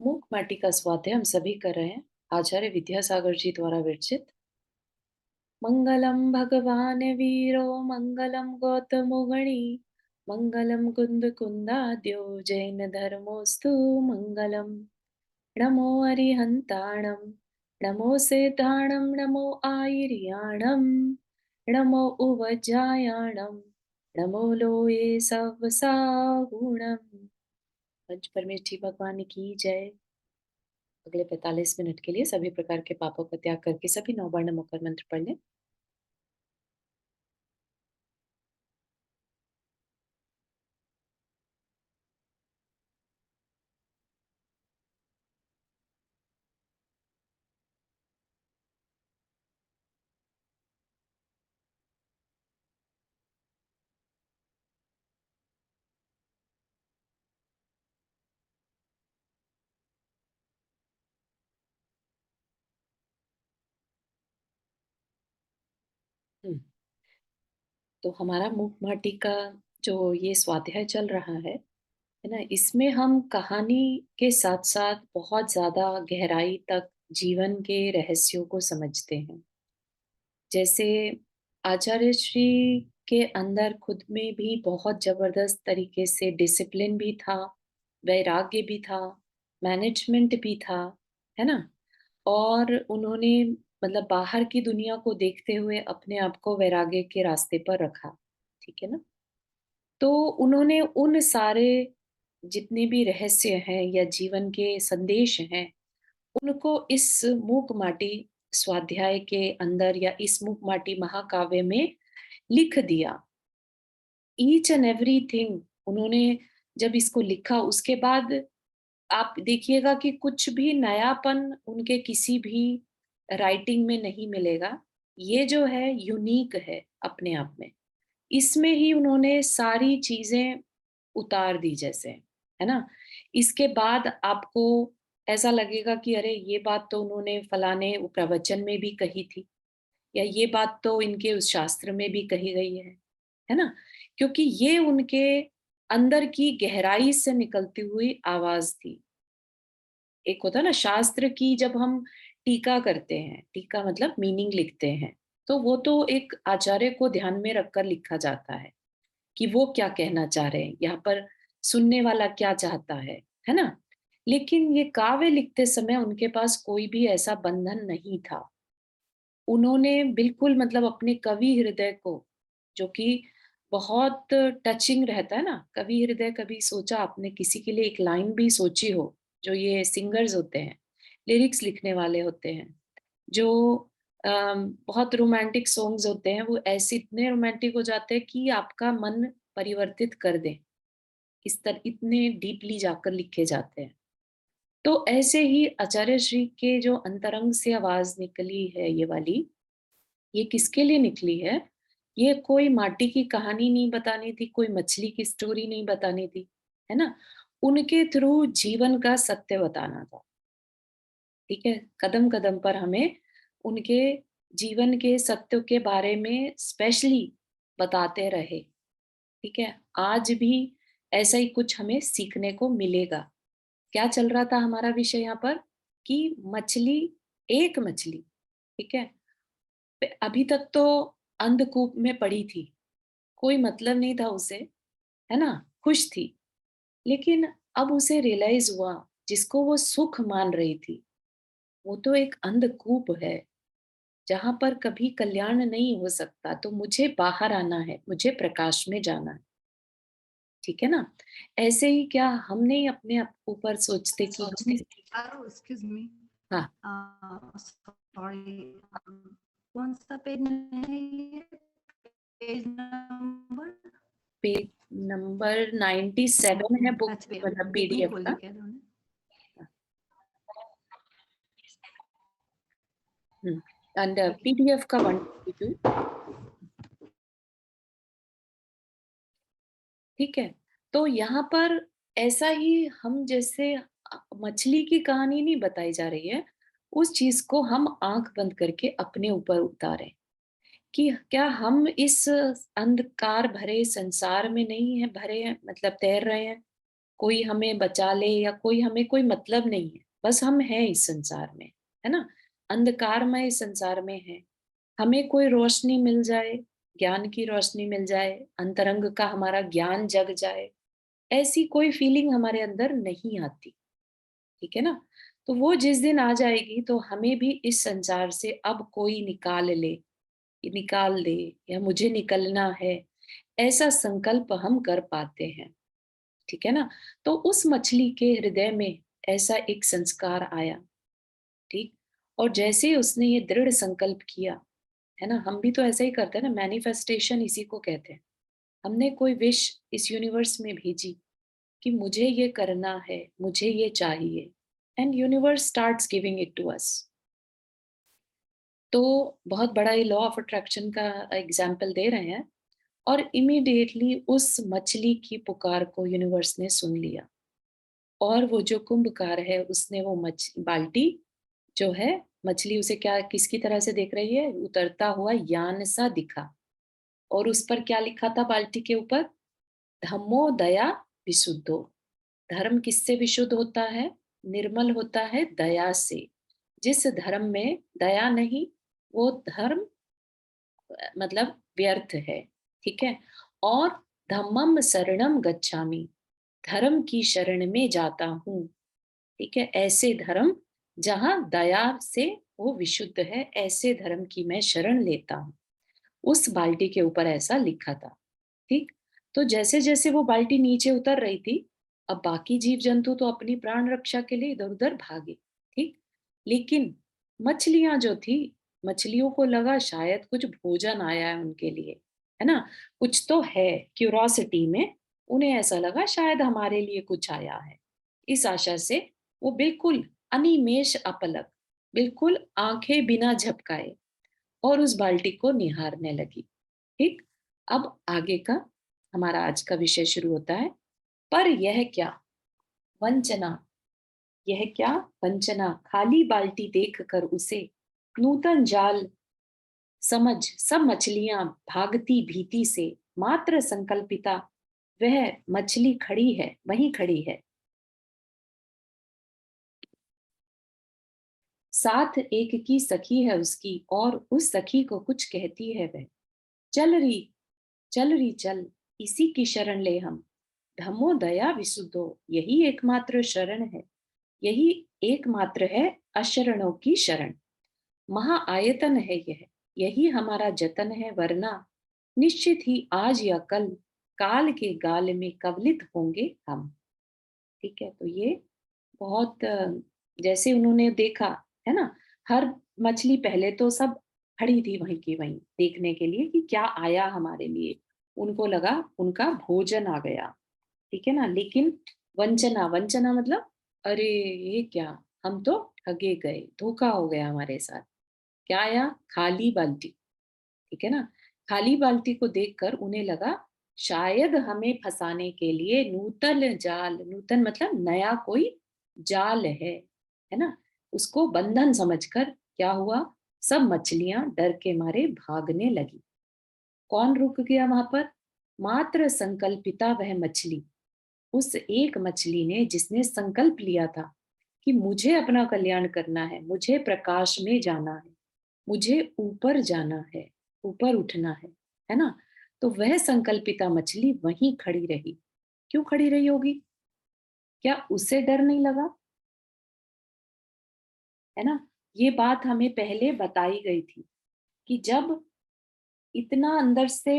मूक माटी का स्वाध्याय हम सभी कर रहे हैं। आचार्य विद्यासागर जी द्वारा विरचित। मंगलम भगवान वीरो मंगलम गौतमो गणी मंगलम कुंद कुंदाद्यो जैन धर्मोस्तु मंगलम। नमो अरिहंताणम नमो सेताणम नमो आयर्याणम नमो उवज्जायाणम नमो लोये सवसाहुणम। पंच परमेष्ठी भगवान की जय। अगले 45 मिनट के लिए सभी प्रकार के पापों का त्याग करके सभी नौवर्ण मकर मंत्र पढ़ लें। हम्म, तो हमारा मूक माटी का जो ये स्वाध्याय चल रहा है ना, इसमें हम कहानी के साथ साथ बहुत ज्यादा गहराई तक जीवन के रहस्यों को समझते हैं। जैसे आचार्य श्री के अंदर खुद में भी बहुत जबरदस्त तरीके से डिसिप्लिन भी था, वैराग्य भी था, मैनेजमेंट भी था, है ना। और उन्होंने मतलब बाहर की दुनिया को देखते हुए अपने आप को वैराग्य के रास्ते पर रखा। ठीक है ना। तो उन्होंने उन सारे जितने भी रहस्य हैं या जीवन के संदेश हैं, उनको इस मूक माटी स्वाध्याय के अंदर या इस मूक माटी महाकाव्य में लिख दिया। ईच एंड एवरीथिंग उन्होंने जब इसको लिखा उसके बाद आप देखिएगा कि कुछ भी नयापन उनके किसी भी राइटिंग में नहीं मिलेगा। ये जो है यूनिक है अपने आप में। इसमें ही उन्होंने सारी चीजें उतार दी जैसे, है ना। इसके बाद आपको ऐसा लगेगा कि अरे ये बात तो उन्होंने फलाने प्रवचन में भी कही थी, या ये बात तो इनके उस शास्त्र में भी कही गई है ना। क्योंकि ये उनके अंदर की गहराई से निकलती हुई आवाज थी। एक होता है ना शास्त्र की, जब हम टीका करते हैं, टीका मतलब मीनिंग लिखते हैं, तो वो तो एक आचार्य को ध्यान में रखकर लिखा जाता है कि वो क्या कहना चाह रहे हैं, यहाँ पर सुनने वाला क्या चाहता है ना। लेकिन ये काव्य लिखते समय उनके पास कोई भी ऐसा बंधन नहीं था। उन्होंने बिल्कुल मतलब अपने कवि हृदय को, जो कि बहुत टचिंग रहता है ना, कवि हृदय, कभी सोचा आपने किसी के लिए एक लाइन भी सोची हो? जो ये सिंगर्स होते हैं, लिरिक्स लिखने वाले होते हैं, जो बहुत रोमांटिक सॉन्ग्स होते हैं, वो ऐसे इतने रोमांटिक हो जाते हैं कि आपका मन परिवर्तित कर दे, इस तरह इतने डीपली जाकर लिखे जाते हैं। तो ऐसे ही आचार्य श्री के जो अंतरंग से आवाज निकली है ये वाली, ये किसके लिए निकली है? ये कोई माटी की कहानी नहीं बतानी थी, कोई मछली की स्टोरी नहीं बतानी थी, है ना। उनके थ्रू जीवन का सत्य बताना था। ठीक है। कदम कदम पर हमें उनके जीवन के सत्यों के बारे में स्पेशली बताते रहे। ठीक है। आज भी ऐसा ही कुछ हमें सीखने को मिलेगा। क्या चल रहा था हमारा विषय यहाँ पर? कि मछली, एक मछली, ठीक है, अभी तक तो अंधकूप में पड़ी थी, कोई मतलब नहीं था उसे, है ना, खुश थी। लेकिन अब उसे रियलाइज हुआ, जिसको वो सुख मान रही थी, वो तो एक अंधकूप है जहां पर कभी कल्याण नहीं हो सकता। तो मुझे बाहर आना है, मुझे प्रकाश में जाना है। ठीक है ना। ऐसे ही क्या हम नहीं अपने ऊपर सोचते कि हम, एक्सक्यूज मी, हाँ, सॉरी, कौन सा पेज है ये? Page number? पेज नंबर 97 है बुक, अच्छा, मतलब बुक नहीं पीडीएफ खोली का। क्या तुमने? एंड ठीक है। पीडीएफ का 122। ठीक है। तो यहाँ पर ऐसा ही हम जैसे मछली की कहानी नहीं बताई जा रही है, उस चीज को हम आंख बंद करके अपने ऊपर उतारें कि क्या हम इस अंधकार भरे संसार में नहीं है भरे हैं, मतलब तैर रहे हैं। कोई हमें बचा ले या कोई हमें कोई मतलब नहीं है, बस हम हैं इस संसार में, है ना? अंधकारमय इस संसार में है। हमें कोई रोशनी मिल जाए, ज्ञान की रोशनी मिल जाए, अंतरंग का हमारा ज्ञान जग जाए, ऐसी कोई फीलिंग हमारे अंदर नहीं आती, ठीक है ना? तो वो जिस दिन आ जाएगी तो हमें भी इस संसार से अब कोई निकाल दे या मुझे निकलना है, ऐसा संकल्प हम कर पाते हैं, ठीक है ना? तो उस मछली के हृदय में ऐसा एक संस्कार आया, ठीक? और जैसे ही उसने ये दृढ़ संकल्प किया, है ना? हम भी तो ऐसा ही करते हैं ना, मैनिफेस्टेशन इसी को कहते हैं। हमने कोई विश इस यूनिवर्स में भेजी कि मुझे ये करना है, मुझे ये चाहिए, and universe starts giving it to us. तो बहुत बड़ा ये लॉ ऑफ अट्रैक्शन का एग्जाम्पल दे रहे हैं। और इमीडिएटली उस मछली की पुकार को यूनिवर्स ने सुन लिया, और वो जो कुंभकार है उसने वो मछ बाल्टी जो है, मछली उसे क्या किसकी तरह से देख रही है, उतरता हुआ यान सा दिखा। और उस पर क्या लिखा था बाल्टी के ऊपर? धम्मो दया विशुद्धो। धर्म किससे विशुद्ध होता है? निर्मल होता है दया से। जिस धर्म में दया नहीं, वो धर्म मतलब व्यर्थ है, ठीक है? और धम्मम शरणम गच्छामि, धर्म की शरण में जाता हूँ, ठीक है? ऐसे धर्म जहाँ दया से वो विशुद्ध है, ऐसे धर्म की मैं शरण लेता हूँ। उस बाल्टी के ऊपर ऐसा लिखा था, ठीक? तो जैसे जैसे वो बाल्टी नीचे उतर रही थी, अब बाकी जीव जंतु तो अपनी प्राण रक्षा के लिए इधर उधर भागे, ठीक? लेकिन मछलियां जो थी, मछलियों को लगा शायद कुछ भोजन आया है उनके लिए, है ना? कुछ तो है, क्यूरोसिटी में उन्हें ऐसा लगा शायद हमारे लिए कुछ आया है। इस आशा से वो बिल्कुल अनिमेष अपलक, बिल्कुल आंखें बिना झपकाए और उस बाल्टी को निहारने लगी, ठीक? अब आगे का हमारा आज का विषय शुरू होता है। पर यह क्या वंचना, यह क्या वंचना, खाली बाल्टी देखकर उसे नूतन जाल समझ सब मछलियां भागती भीति से, मात्र संकल्पिता वह मछली खड़ी है, वहीं खड़ी है। साथ एक की सखी है उसकी, और उस सखी को कुछ कहती है वह, चल रही, चल रही चल, इसी की शरण ले हम। धम्मो दया विशुद्धो, यही एकमात्र शरण है, यही एकमात्र है अशरणों की शरण। महा आयतन है यह, यही हमारा जतन है, वरना निश्चित ही आज या कल काल के गाल में कवलित होंगे हम, ठीक है? तो ये बहुत जैसे उन्होंने देखा, है ना? हर मछली पहले तो सब खड़ी थी वहीं की वहीं देखने के लिए कि क्या आया हमारे लिए। उनको लगा उनका भोजन आ गया, ठीक है ना? लेकिन वंचना, वंचना मतलब अरे ये क्या, हम तो ठगे गए, धोखा हो गया हमारे साथ। क्या आया? खाली बाल्टी, ठीक है ना? खाली बाल्टी को देखकर उन्हें लगा शायद हमें फंसाने के लिए नूतन जाल, नूतन मतलब नया कोई जाल है ना? उसको बंधन समझकर क्या हुआ, सब मछलियां डर के मारे भागने लगी। कौन रुक गया वहां पर? मात्र संकल्पिता वह मछली, उस एक मछली ने जिसने संकल्प लिया था कि मुझे अपना कल्याण करना है, मुझे प्रकाश में जाना है, मुझे ऊपर जाना है, ऊपर उठना है ना? तो वह संकल्पिता मछली वहीं खड़ी रही। क्यों खड़ी रही होगी? क्या उसे डर नहीं लगा? है ना? ये बात हमें पहले बताई गई थी कि जब इतना अंदर से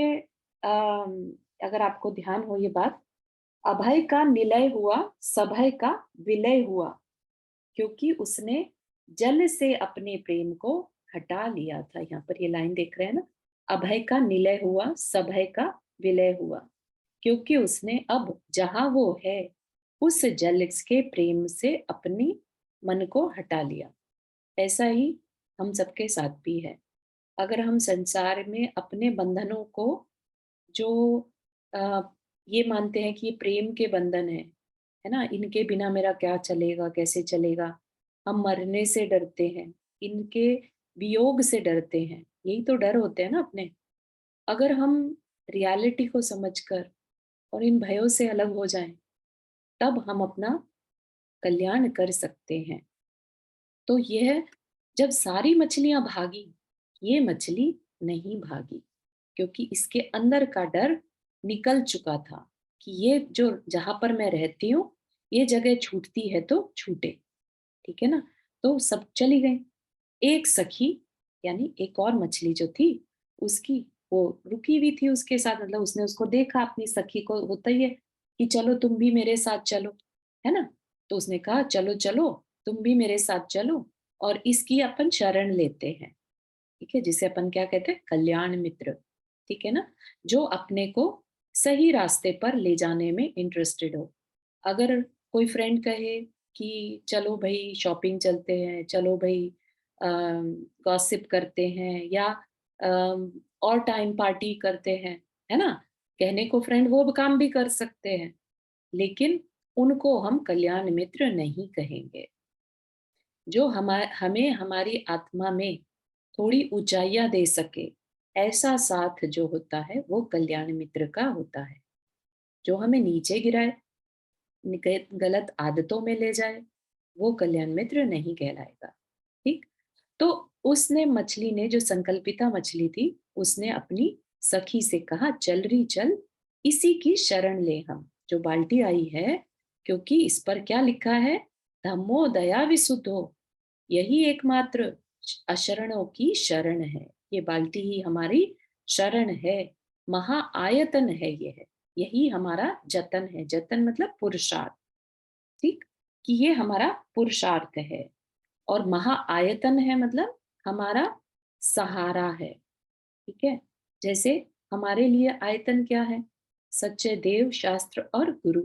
अगर आपको ध्यान हो ये बात, अभय का निलय हुआ, सभय का विलय हुआ, क्योंकि उसने जल से अपने प्रेम को हटा लिया था। यहाँ पर ये लाइन देख रहे हैं ना, अभय का निलय हुआ, सभय का विलय हुआ, क्योंकि उसने अब जहां वो है उस जल के प्रेम से अपनी मन को हटा लिया। ऐसा ही हम सबके साथ भी है। अगर हम संसार में अपने बंधनों को जो आ, ये मानते हैं कि ये प्रेम के बंधन है ना, इनके बिना मेरा क्या चलेगा, कैसे चलेगा, हम मरने से डरते हैं, इनके वियोग से डरते हैं, यही तो डर होते हैं ना अपने। अगर हम रियलिटी को समझकर और इन भयों से अलग हो जाएं, तब हम अपना कल्याण कर सकते हैं। तो यह जब सारी मछलियां भागी, ये मछली नहीं भागी, क्योंकि इसके अंदर का डर निकल चुका था कि ये जो जहां पर मैं रहती हूँ, ये जगह छूटती है तो छूटे। ठीक है ना? तो सब चली गई। एक सखी, यानी एक और मछली जो थी, उसकी वो रुकी हुई थी उसके साथ, मतलब उसने उसको देखा, अपनी सखी को होता ही है कि चलो तुम भी मेरे साथ चलो, है ना? तो उसने कहा चलो चलो, तुम भी मेरे साथ चलो, और इसकी अपन शरण लेते हैं। ठीक है, जिसे अपन क्या कहते हैं, कल्याण मित्र। ठीक है ना? जो अपने को सही रास्ते पर ले जाने में इंटरेस्टेड हो। अगर कोई फ्रेंड कहे कि चलो भाई शॉपिंग चलते हैं, चलो भाई गॉसिप करते हैं, या और टाइम पार्टी करते हैं, है ना? कहने को फ्रेंड वो काम भी कर सकते हैं, लेकिन उनको हम कल्याण मित्र नहीं कहेंगे। जो हमें हमारी आत्मा में थोड़ी ऊंचाइयां दे सके, ऐसा साथ जो होता है वो कल्याण मित्र का होता है। जो हमें नीचे गिराए, गलत आदतों में ले जाए, वो कल्याण मित्र नहीं कहलाएगा। ठीक? तो उसने, मछली ने, जो संकल्पिता मछली थी, उसने अपनी सखी से कहा चल रही चल, इसी की शरण ले हम। जो बाल्टी आई है, क्योंकि इस पर क्या लिखा है, धम्मो दया विसुद्धो, यही एकमात्र अशरणों की शरण है। ये बाल्टी ही हमारी शरण है, महा आयतन है यह, यही हमारा जतन है। जतन मतलब पुरुषार्थ। ठीक? कि ये हमारा पुरुषार्थ है, और महा आयतन है मतलब हमारा सहारा है। ठीक है? जैसे हमारे लिए आयतन क्या है, सच्चे देव, शास्त्र और गुरु,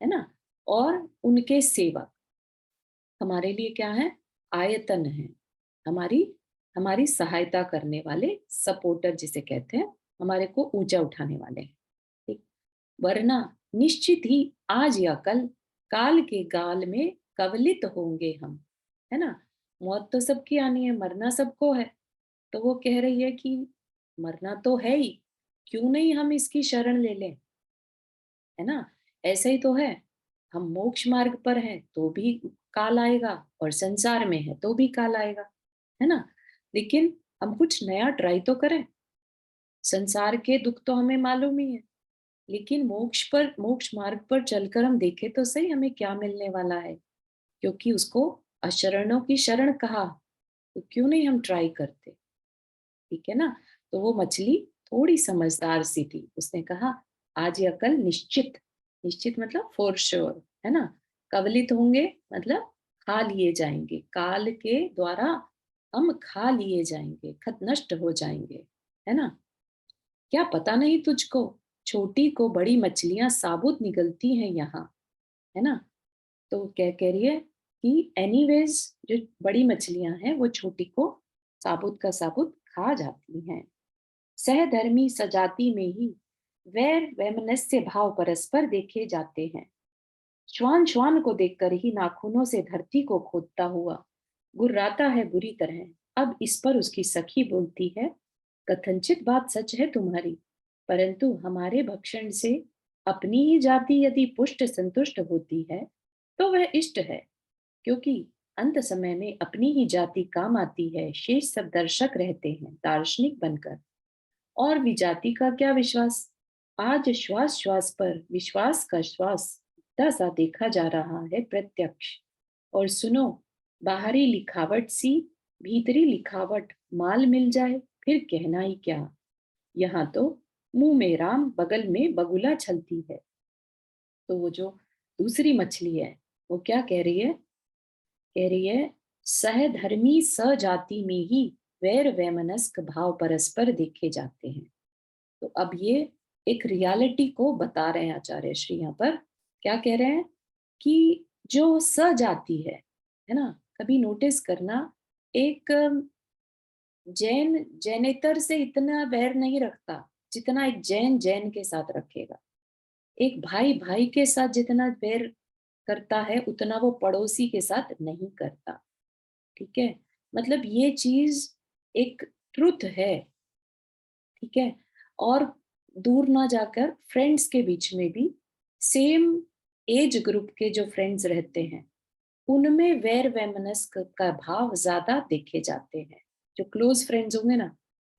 है ना? और उनके सेवक हमारे लिए क्या है, आयतन है। हमारी हमारी सहायता करने वाले, सपोर्टर जिसे कहते हैं, हमारे को ऊंचा उठाने वाले हैं। ठीक? वरना निश्चित ही आज या कल, काल के गाल में कवलित होंगे हम, है ना? मौत तो सबकी आनी है, मरना सबको है। तो वो कह रही है कि मरना तो है ही, क्यों नहीं हम इसकी शरण ले लें, है ना? ऐसा ही तो है, हम मोक्ष मार्ग पर हैं तो भी काल आएगा, और संसार में है तो भी काल आएगा, है ना? लेकिन हम कुछ नया ट्राई तो करें। संसार के दुख तो हमें मालूम ही है, लेकिन मोक्ष मार्ग पर चलकर हम देखें तो सही हमें क्या मिलने वाला है। क्योंकि उसको अशरणों की शरण कहा, तो क्यों नहीं हम ट्राई करते। ठीक है ना? तो वो मछली थोड़ी समझदार सी थी, उसने कहा आज या कल निश्चित, निश्चित मतलब फॉर श्योर, है ना? कवलित होंगे मतलब खा लिए जाएंगे, काल के द्वारा हम खा लिए जाएंगे, खत नष्ट हो जाएंगे, है ना? क्या पता नहीं तुझको, छोटी को बड़ी मछलियां साबुत निकलती हैं यहाँ, है ना? तो क्या कह रही है कि एनीवेज, जो बड़ी मछलियां हैं वो छोटी को साबुत का साबुत खा जाती हैं। सहधर्मी सजाति में ही वैर वैमनस्य भाव परस्पर देखे जाते हैं। श्वान श्वान को देखकर ही नाखूनों से धरती को खोदता हुआ गुर्राता है बुरी तरह। अब इस पर उसकी सखी बोलती है, कथनचित बात सच है तुम्हारी, परंतु हमारे भक्षण से अपनी ही जाति यदि पुष्ट संतुष्ट होती है तो वह इष्ट है, क्योंकि अंत समय में अपनी ही जाति काम आती है, शेष सब दर्शक रहते हैं दार्शनिक बनकर। और विजाति का क्या विश्वास, आज श्वास श्वास पर विश्वास का श्वास सा देखा जा रहा है प्रत्यक्ष। और सुनो, बाहरी लिखावट सी भीतरी लिखावट माल मिल जाए फिर कहना ही क्या। यहाँ तो मुंह में राम बगल में बगुला छलती है। तो वो जो दूसरी मछली है, वो क्या कह रही है, कह रही है सहधर्मी सजाति में ही वैर वैमनस्क भाव परस्पर देखे जाते हैं। तो अब ये एक रियलिटी को बता रहे हैं आचार्य श्री यहाँ पर। क्या कह रहे हैं कि जो सजाति है ना, कभी नोटिस करना, एक जैन जैनेतर से इतना वैर नहीं रखता जितना एक जैन जैन के साथ रखेगा। एक भाई भाई के साथ जितना वैर करता है उतना वो पड़ोसी के साथ नहीं करता। ठीक है? मतलब ये चीज एक ट्रुथ है। ठीक है? और दूर ना जाकर फ्रेंड्स के बीच में भी सेम एज ग्रुप के जो फ्रेंड्स रहते हैं, उनमें वैर वैमनस्य का भाव ज्यादा देखे जाते हैं। जो क्लोज फ्रेंड्स होंगे ना,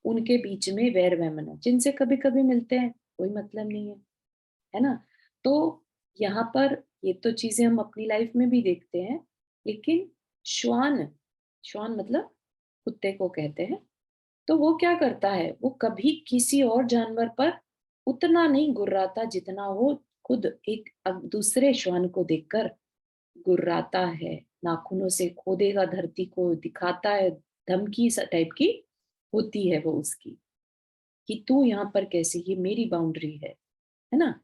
उनके बीच में वैर वैमनस्य, जिनसे कभी कभी मिलते हैं, कोई मतलब नहीं है ना। तो यहाँ पर ये तो चीजें हम अपनी लाइफ में भी देखते हैं, लेकिन श्वान, श्वान मतलब कुत्ते को कहते हैं, तो वो क्या करता है, वो कभी किसी और जानवर पर उतना नहीं गुर्राता जितना वो खुद एक दूसरे श्वान को देखकर गुर्राता है। नाखूनों से खोदेगा धरती को, दिखाता है, धमकी टाइप की होती है वो उसकी, कि तू यहाँ पर कैसे, ये मेरी बाउंड्री है ना।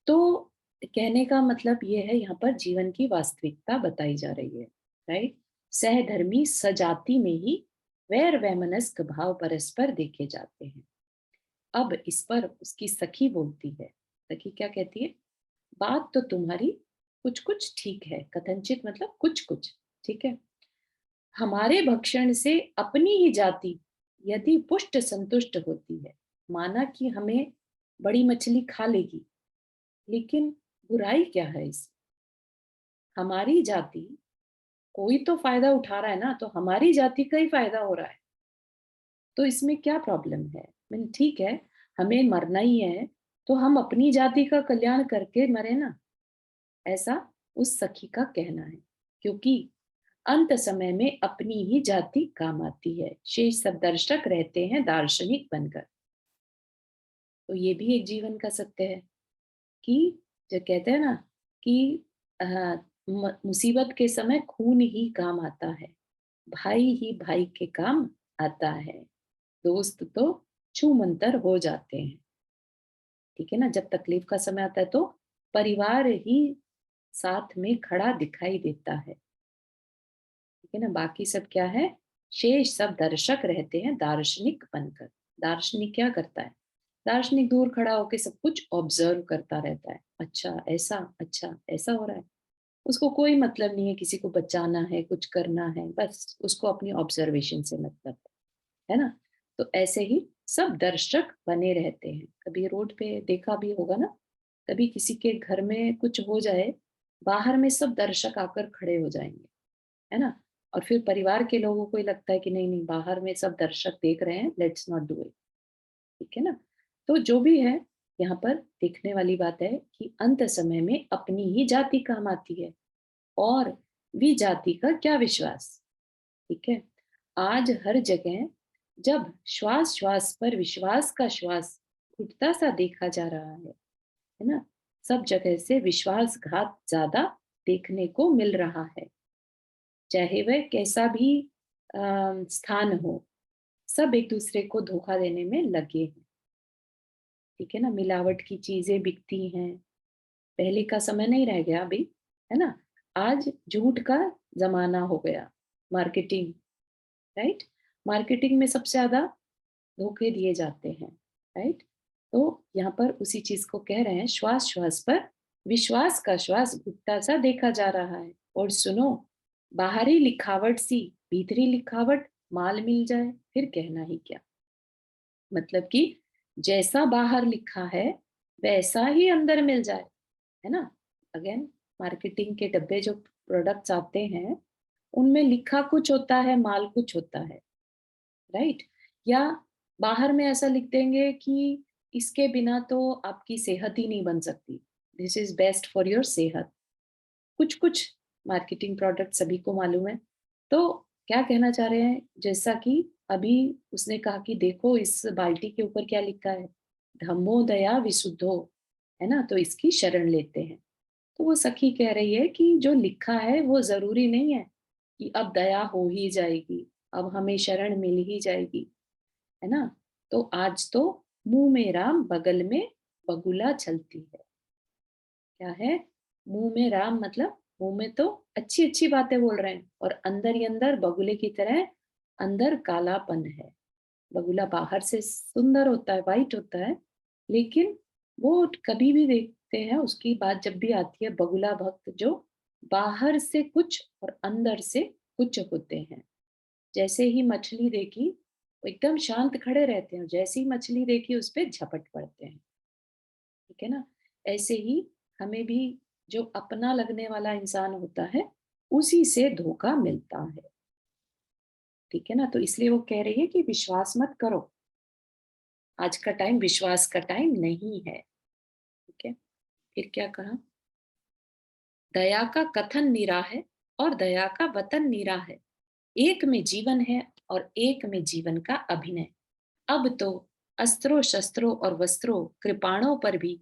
तो कहने का मतलब ये है, यहाँ पर जीवन की वास्तविकता बताई जा रही है, राइट। सहधर्मी सजाति में ही वैर वैमनस्क भाव परस्पर देखे जाते हैं। अब इस पर उसकी सखी बोलती है। सखी क्या कहती है, बात तो तुम्हारी कुछ कुछ ठीक है, कथनचित मतलब कुछ कुछ ठीक है। हमारे भक्षण से अपनी ही जाति यदि पुष्ट संतुष्ट होती है, माना कि हमें बड़ी मछली खा लेगी, लेकिन बुराई क्या है इस, हमारी जाति, कोई तो फायदा उठा रहा है ना, तो हमारी जाति का ही फायदा हो रहा है, तो इसमें क्या प्रॉब्लम है। मैंने ठीक है, हमें मरना ही है, तो हम अपनी जाति का कल्याण करके मरे ना, ऐसा उस सखी का कहना है। क्योंकि अंत समय में अपनी ही जाति काम आती है, शेष सब दर्शक रहते हैं दार्शनिक बनकर। तो ये भी एक जीवन का सत्य है, कि जो कहते हैं ना कि अ, मुसीबत के समय खून ही काम आता है, भाई ही भाई के काम आता है, दोस्त तो छू मंतर हो जाते हैं। ठीक है ना, जब तकलीफ का समय आता है तो परिवार ही साथ में खड़ा दिखाई देता है। ठीक है ना, बाकी सब क्या है, शेष सब दर्शक रहते हैं दार्शनिक बनकर। दार्शनिक क्या करता है, दार्शनिक दूर खड़ा होकर सब कुछ ऑब्जर्व करता रहता है, अच्छा ऐसा हो रहा है, उसको कोई मतलब नहीं है, किसी को बचाना है, कुछ करना है, बस उसको अपनी ऑब्जर्वेशन से मतलब है ना। तो ऐसे ही सब दर्शक बने रहते हैं। कभी रोड पे देखा भी होगा ना, कभी किसी के घर में कुछ हो जाए, बाहर में सब दर्शक आकर खड़े हो जाएंगे, है ना। और फिर परिवार के लोगों को ही लगता है कि नहीं नहीं, बाहर में सब दर्शक देख रहे हैं, लेट्स नॉट डू इट। ठीक है ना। तो जो भी है, यहाँ पर देखने वाली बात है कि अंत समय में अपनी ही जाति काम आती है, और भी जाति का क्या विश्वास। ठीक है, आज हर जगह जब श्वास श्वास पर विश्वास का श्वास उठता सा देखा जा रहा है ना, सब जगह से विश्वासघात ज्यादा देखने को मिल रहा है, चाहे वह कैसा भी स्थान हो, सब एक दूसरे को धोखा देने में लगे हैं। ठीक है ना, मिलावट की चीजें बिकती हैं, पहले का समय नहीं रह गया अभी, है ना। आज झूठ का जमाना हो गया, मार्केटिंग, राइट। मार्केटिंग में सबसे ज्यादा धोखे दिए जाते हैं, राइट। तो यहाँ पर उसी चीज को कह रहे हैं, श्वास श्वास पर विश्वास का श्वास घुटता सा देखा जा रहा है। और सुनो, बाहरी लिखावट सी भीतरी लिखावट माल मिल जाए, फिर कहना ही क्या। मतलब कि जैसा बाहर लिखा है वैसा ही अंदर मिल जाए, है ना। अगेन, मार्केटिंग के डब्बे जो प्रोडक्ट्स आते हैं, उनमें लिखा कुछ होता है, माल कुछ होता है, राइट। या बाहर में ऐसा लिख देंगे कि इसके बिना तो आपकी सेहत ही नहीं बन सकती, this is best for your सेहत, कुछ कुछ मार्केटिंग प्रोडक्ट सभी को मालूम है। तो क्या कहना चाह रहे हैं, जैसा कि अभी उसने कहा कि देखो इस बाल्टी के ऊपर क्या लिखा है, धम्मो दया विशुद्धो, है ना, तो इसकी शरण लेते हैं। तो वो सखी कह रही है कि जो लिखा है वो जरूरी नहीं है कि अब दया हो ही जाएगी, अब हमें शरण मिल ही जाएगी, है ना। तो आज तो मुंह में राम बगल में बगुला चलती है। क्या है, मुंह में राम मतलब मुंह में तो अच्छी अच्छी बातें बोल रहे हैं, और अंदर ही अंदर बगुले की तरह अंदर कालापन है। बगुला बाहर से सुंदर होता है, वाइट होता है, लेकिन वो कभी भी देखते हैं उसकी बात जब भी आती है, बगुला भक्त जो बाहर से कुछ और अंदर से कुछ होते हैं। जैसे ही मछली देखी, वो एकदम शांत खड़े रहते हैं, जैसे ही मछली देखी उस पे झपट पड़ते हैं। ठीक है ना। ऐसे ही हमें भी जो अपना लगने वाला इंसान होता है, उसी से धोखा मिलता है। ठीक है ना? तो इसलिए वो कह रही है कि विश्वास मत करो। आज का टाइम विश्वास का टाइम नहीं है। ठीक है? फिर क्या कहा? दया का कथन निरा है और दया का वतन निरा है। एक में जीवन है और एक में जीवन का अभिनय। अब तो अस्त्रों शस्त्रों और वस्त्रों कृपाणों पर भी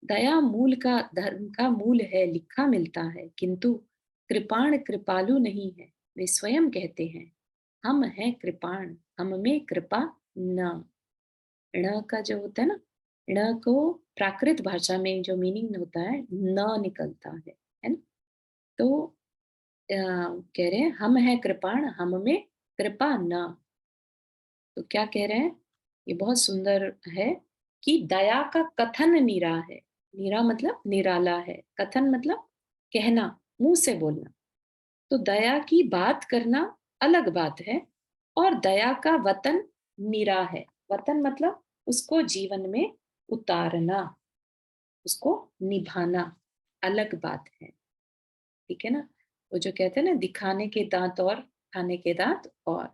दया मूल का धर्म का मूल है लिखा मिलता है, किंतु कृपाण कृपालु नहीं है। वे स्वयं कहते हैं, हम हैं कृपाण, हम में कृपा न। ण का जो होता है ना, ण को प्राकृत भाषा में जो मीनिंग होता है न निकलता है ना? तो कह रहे हैं हम हैं कृपाण, हम में कृपा न। तो क्या कह रहे हैं? ये बहुत सुंदर है कि दया का कथन निरा है। निरा मतलब निराला है, कथन मतलब कहना, मुंह से बोलना। तो दया की बात करना अलग बात है, और दया का वतन निरा है। वतन मतलब उसको जीवन में उतारना, उसको निभाना अलग बात है। ठीक है ना? वो जो कहते हैं ना, दिखाने के दांत और खाने के दांत और।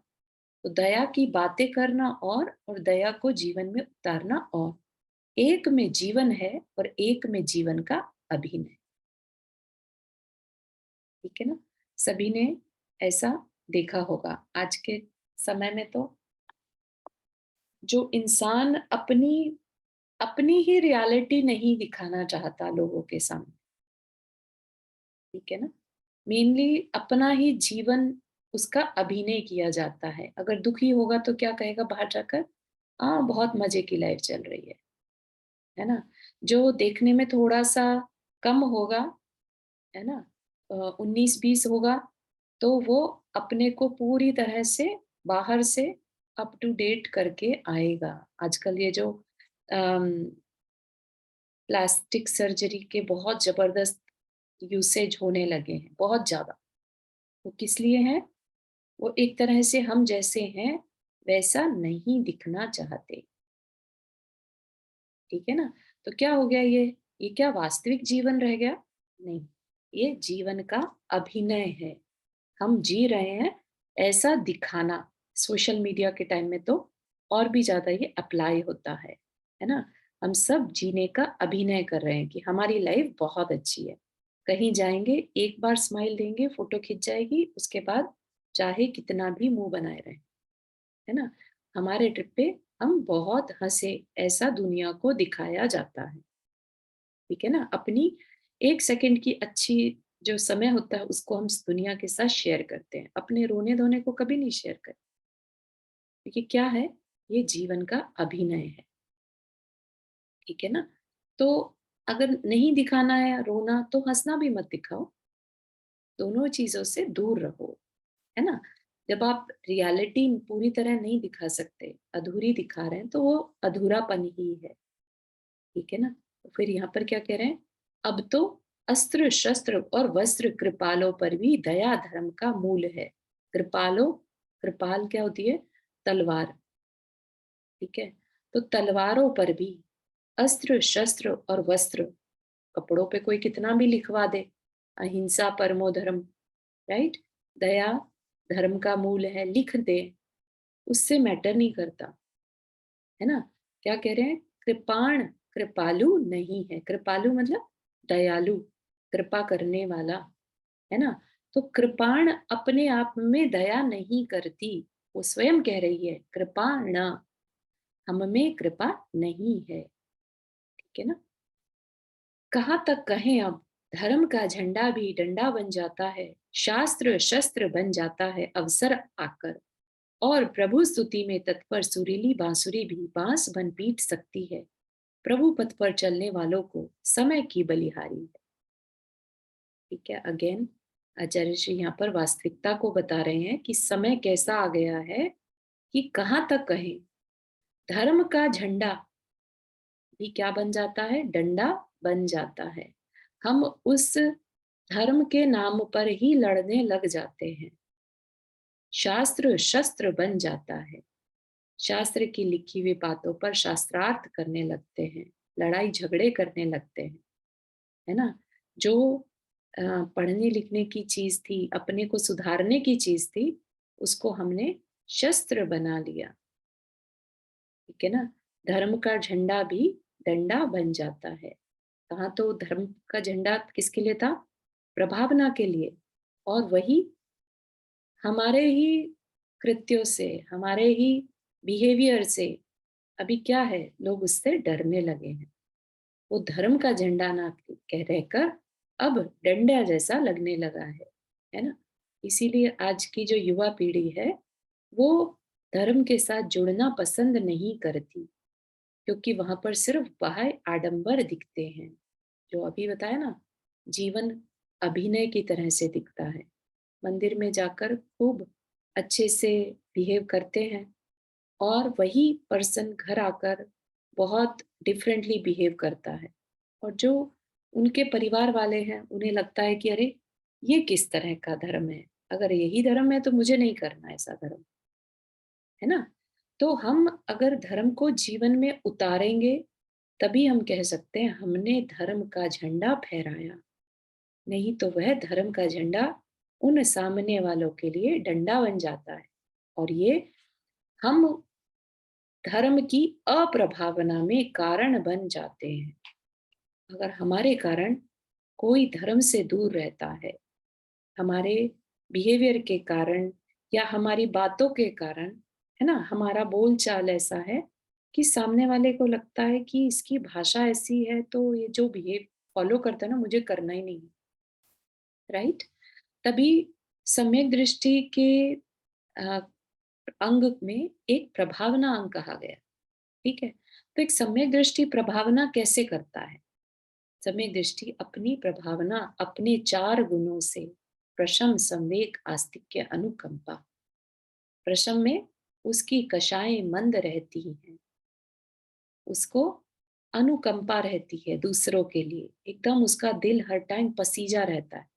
तो दया की बातें करना और दया को जीवन में उतारना और। एक में जीवन है और एक में जीवन का अभिनय। ठीक है ना? सभी ने ऐसा देखा होगा आज के समय में। तो जो इंसान अपनी अपनी ही रियलिटी नहीं दिखाना चाहता लोगों के सामने। ठीक है ना? मेनली अपना ही जीवन, उसका अभिनय किया जाता है। अगर दुखी होगा तो क्या कहेगा बाहर जाकर? हाँ, बहुत मजे की लाइफ चल रही है ना? जो देखने में थोड़ा सा कम होगा, है ना, 19-20 होगा, तो वो अपने को पूरी तरह से बाहर से अप टू डेट करके आएगा। आजकल ये जो प्लास्टिक सर्जरी के बहुत जबरदस्त यूसेज होने लगे हैं, बहुत ज्यादा। वो किस लिए है? वो एक तरह से हम जैसे हैं वैसा नहीं दिखना चाहते। ठीक है ना? तो क्या हो गया ये क्या वास्तविक जीवन रह गया? नहीं, ये जीवन का अभिनय है। हम जी रहे हैं ऐसा दिखाना। सोशल मीडिया के टाइम में तो और भी ज्यादा ये अप्लाई होता है ना? हम सब जीने का अभिनय कर रहे हैं कि हमारी लाइफ बहुत अच्छी है। कहीं जाएंगे, एक बार स्माइल देंगे, फोटो खिंच जाएगी, उसके बाद चाहे कितना भी मुंह बनाए रहे, है ना? हमारे ट्रिप पे हम बहुत हंसे, ऐसा दुनिया को दिखाया जाता है। ठीक है ना? अपनी 1 सेकंड की अच्छी जो समय होता है उसको हम इस दुनिया के साथ शेयर करते हैं। अपने रोने-धोने को कभी नहीं शेयर करते। क्योंकि क्या है? ये जीवन का अभिनय है। ठीक है ना? तो अगर नहीं दिखाना है रोना, तो हँसना भी मत दिखाओ। दोनों चीज़ों से दूर रहो, है ना? जब आप रियलिटी पूरी तरह नहीं दिखा सकते, अधूरी दिखा रहे हैं, तो वो अधूरापन ही है। ठीक है ना? तो फिर यहाँ पर क्या कह रहे हैं? अब तो अस्त्र शस्त्र और वस्त्र कृपालों पर भी दया धर्म का मूल है। कृपालो, कृपाल क्या होती है? तलवार। ठीक है? तो तलवारों पर भी अस्त्र शस्त्र और वस्त्र, कपड़ों पे कोई कितना भी लिखवा दे, अहिंसा परमो धर्म, राइट? दया धर्म का मूल है, लिख दे, उससे मैटर नहीं करता, है ना? क्या कह रहे हैं? कृपाण कृपालु नहीं है। कृपालु मतलब दयालु, कृपा करने वाला, है ना? तो कृपाण अपने आप में दया नहीं करती। वो स्वयं कह रही है कृपाण, हम में कृपा नहीं है। ठीक है ना? कहाँ तक कहें अब? धर्म का झंडा भी डंडा बन जाता है, शास्त्र शस्त्र बन जाता है अवसर आकर, और प्रभु स्तुति में तत्पर सुरीली बांसुरी भी बांस बन पीट सकती है। प्रभु पथ पर चलने वालों को समय की बलिहारी है। ठीक है, अगेन आचार्य श्री यहाँ पर वास्तविकता को बता रहे हैं कि समय कैसा आ गया है कि कहाँ तक कहें। धर्म का झंडा भी क्या बन जाता है? डंडा बन जाता है। हम उस धर्म के नाम पर ही लड़ने लग जाते हैं। शास्त्र शस्त्र बन जाता है। शास्त्र की लिखी हुई बातों पर शास्त्रार्थ करने लगते हैं, लड़ाई झगड़े करने लगते हैं, है ना? जो पढ़ने लिखने की चीज थी, अपने को सुधारने की चीज थी, उसको हमने शस्त्र बना लिया। ठीक है ना? धर्म का झंडा भी डंडा बन जाता है। कहाँ तो धर्म का झंडा किसके लिए था? प्रभावना के लिए। और वही हमारे ही कृत्यों से, हमारे ही बिहेवियर से अभी क्या है, लोग उससे डरने लगे हैं। वो धर्म का झंडा ना कह रहकर अब डंडा जैसा लगने लगा है ना? इसीलिए आज की जो युवा पीढ़ी है, वो धर्म के साथ जुड़ना पसंद नहीं करती, क्योंकि वहां पर सिर्फ बाह्य आडंबर दिखते हैं। जो अभी बताया ना, जीवन अभिनय की तरह से दिखता है। मंदिर में जाकर खूब अच्छे से बिहेव करते हैं, और वही पर्सन घर आकर बहुत डिफरेंटली बिहेव करता है। और जो उनके परिवार वाले हैं, उन्हें लगता है कि अरे, ये किस तरह का धर्म है? अगर यही धर्म है तो मुझे नहीं करना ऐसा धर्म, है ना? तो हम अगर धर्म को जीवन में उतारेंगे, तभी हम कह सकते हैं हमने धर्म का झंडा फहराया। नहीं तो वह धर्म का झंडा उन सामने वालों के लिए डंडा बन जाता है। और ये हम धर्म की अप्रभावना में कारण बन जाते हैं। अगर हमारे कारण कोई धर्म से दूर रहता है, हमारे बिहेवियर के कारण या हमारी बातों के कारण, है ना, हमारा बोल चाल ऐसा है कि सामने वाले को लगता है कि इसकी भाषा ऐसी है, तो ये जो बिहेव फॉलो करता है ना, मुझे करना ही नहीं, राइट? तभी सम्यक दृष्टि के अ, अंग में एक प्रभावना अंग कहा गया। ठीक है? तो एक सम्यक दृष्टि प्रभावना कैसे करता है? सम्यक दृष्टि अपनी प्रभावना अपने 4 गुणों से, प्रशम, संवेग, आस्तिक्य, अनुकंपा। प्रशम में उसकी कषायें मंद रहती हैं, उसको अनुकंपा रहती है दूसरों के लिए, एकदम उसका दिल हर टाइम पसीजा रहता है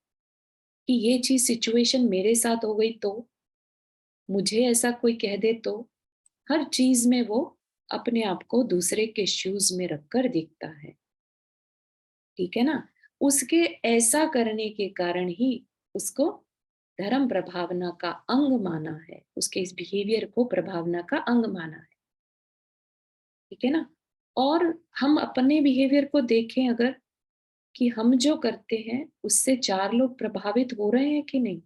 कि ये चीज सिचुएशन मेरे साथ हो गई तो, मुझे ऐसा कोई कह दे तो, हर चीज में वो अपने आप को दूसरे के शूज में रखकर देखता है। ठीक है ना? उसके ऐसा करने के कारण ही उसको धर्म प्रभावना का अंग माना है, उसके इस बिहेवियर को प्रभावना का अंग माना है। ठीक है ना? और हम अपने बिहेवियर को देखें अगर, कि हम जो करते हैं उससे 4 लोग प्रभावित हो रहे हैं कि नहीं,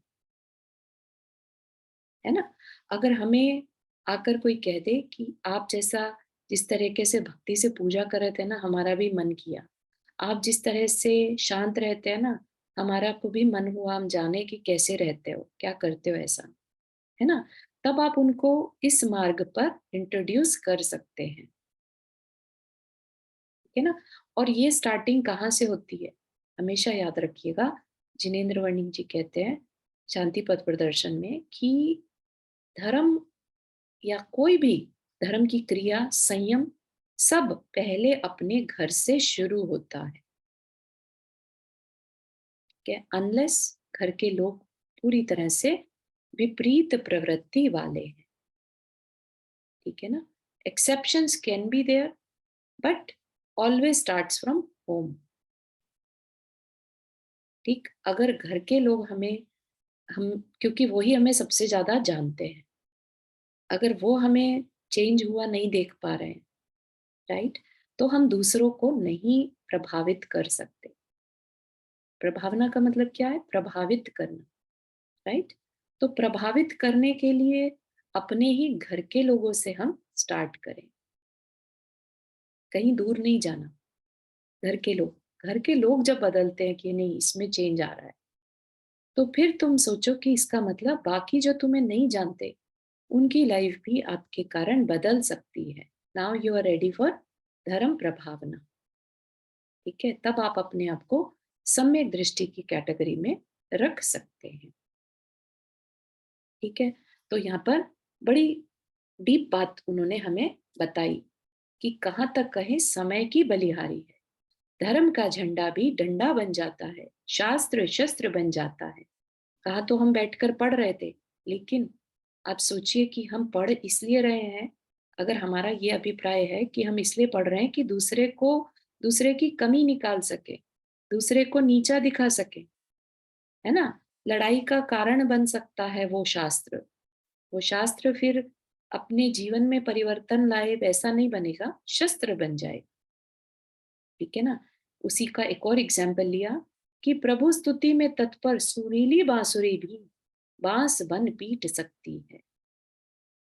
है ना? अगर हमें आकर कोई कह दे कि आप जैसा जिस तरीके से भक्ति से पूजा कर रहे थे ना, हमारा भी मन किया। आप जिस तरह से शांत रहते हैं ना, हमारा को भी मन हुआ हम जाने कि कैसे रहते हो, क्या करते हो ऐसा, है ना? तब आप उनको इस मार्ग पर इंट्रोड्यूस कर सकते हैं, ठीक है ना? और ये स्टार्टिंग कहाँ से होती है? हमेशा याद रखिएगा, जिनेंद्र वर्णिक जी कहते हैं शांति पथ प्रदर्शन में कि धर्म या कोई भी धर्म की क्रिया, संयम, सब पहले अपने घर से शुरू होता है। कि अनलेस घर के लोग पूरी तरह से विपरीत प्रवृत्ति वाले हैं, ठीक है ना? Exceptions can be there, but always starts from home. ठीक, अगर घर के लोग हमें, हम, क्योंकि वही हमें सबसे ज्यादा जानते हैं, अगर वो हमें चेंज हुआ नहीं देख पा रहे हैं, राइट, तो हम दूसरों को नहीं प्रभावित कर सकते। प्रभावना का मतलब क्या है? प्रभावित करना, राइट? तो प्रभावित करने के लिए अपने ही घर के लोगों से हम स्टार्ट करें, कहीं दूर नहीं जाना। घर के लोग जब बदलते हैं कि नहीं, इसमें चेंज आ रहा है, तो फिर तुम सोचो कि इसका मतलब बाकी जो तुम्हें नहीं जानते, उनकी लाइफ भी आपके कारण बदल सकती है। Now you are ready for dharma prabhavana. ठीक है? तब आप अपने आप को सम्यक दृष्टि की कैटेगरी में रख सकते हैं। ठीक है? तो यहाँ पर बड़ी डीप बात उन्होंने हमें बताई कि कहाँ तक कहें, समय की बलिहारी है। धर्म का झंडा भी डंडा बन जाता है, शास्त्र शस्त्र बन जाता है। कहा तो हम बैठकर पढ़ रहे थे, लेकिन आप सोचिए कि हम पढ़ इसलिए रहे हैं, अगर हमारा ये अभिप्राय है कि हम इसलिए पढ़ रहे हैं कि दूसरे की कमी निकाल सके, दूसरे को नीचा दिखा सके, है ना? लड़ाई का कारण बन सकता है वो शास्त्र। वो शास्त्र फिर अपने जीवन में परिवर्तन लाए वैसा नहीं बनेगा, शस्त्र बन जाए, ठीक है ना? उसी का एक और एग्जाम्पल लिया कि प्रभु स्तुति में तत्पर सुरीली बांसुरी भी बांस बन पीट सकती है,